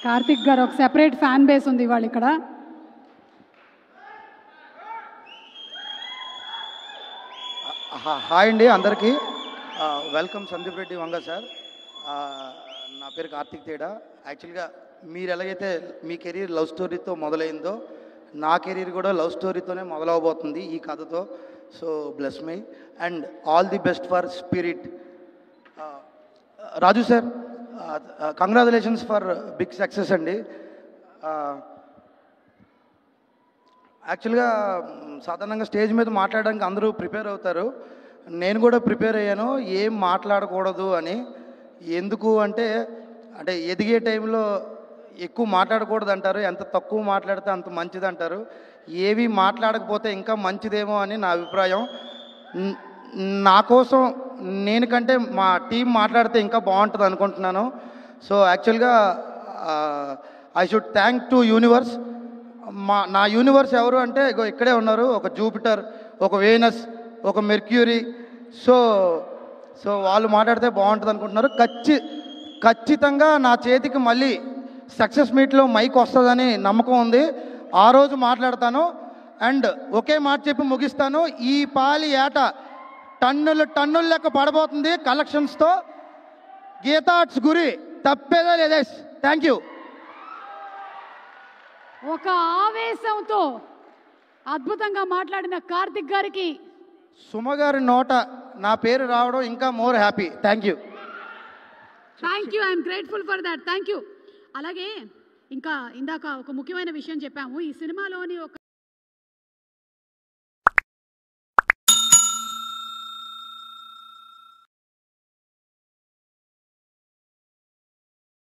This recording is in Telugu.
కార్తిక్ గారు ఒక సెపరేట్ ఫ్యాన్ బేస్ ఉంది ఇవాళ ఇక్కడ. హాయ్ అండి అందరికీ. Welcome Sandeep Reddy Vanga sir. నా పేరు కార్తిక్ తేడా. యాక్చువల్గా మీరు ఎలాగైతే మీ కెరీర్ లవ్ స్టోరీతో మొదలైందో నా కెరీర్ కూడా లవ్ స్టోరీతోనే మొదలవబోతుంది ఈ కథతో. So bless me and all the best for spirit. Raju sir, congratulations for big success అండి. యాక్చువల్గా సాధారణంగా స్టేజ్ మీద మాట్లాడడానికి అందరూ ప్రిపేర్ అవుతారు. నేను కూడా ప్రిపేర్ అయ్యాను ఏం మాట్లాడకూడదు అని. ఎందుకు అంటే ఎదిగే టైంలో ఎక్కువ మాట్లాడకూడదు అంటారు, ఎంత తక్కువ మాట్లాడితే అంత మంచిది అంటారు. ఏవి మాట్లాడకపోతే ఇంకా మంచిదేమో అని నా అభిప్రాయం. నా కోసం నేను కంటే మా టీం మాట్లాడితే ఇంకా బాగుంటుంది అనుకుంటున్నాను. సో యాక్చువల్గా I should thank to universe. నా యూనివర్స్ ఎవరు అంటే ఇక్కడే ఉన్నారు. ఒక జూపిటర్, ఒక వేనస్, ఒక మెర్క్యూరీ. సో వాళ్ళు మాట్లాడితే బాగుంటుంది అనుకుంటున్నారు. ఖచ్చితంగా నా చేతికి మళ్ళీ సక్సెస్ మీట్లో మైక్ వస్తుందని నమ్మకం ఉంది. ఆ రోజు మాట్లాడతాను. అండ్ ఒకే మాట చెప్పి ముగిస్తాను. ఈ పాలి ఏట టన్నుల లెక్క పడబోతుంది కలెక్షన్స్తో. గీతా ఆర్ట్స్ గురి తప్పేదే లేదే. Thank you. ఒక ఆవేశంతో అద్భుతంగా మాట్లాడిన కార్తిక్ గారికి సుమ గారి నోట నా పేరు రావడం ఇంకా more happy. Thank you. I'm grateful for that. Thank you. అలాగే ఇంకా ఇందాక ఒక ముఖ్యమైన విషయం చెప్పాము. ఈ సినిమాలోని ఒక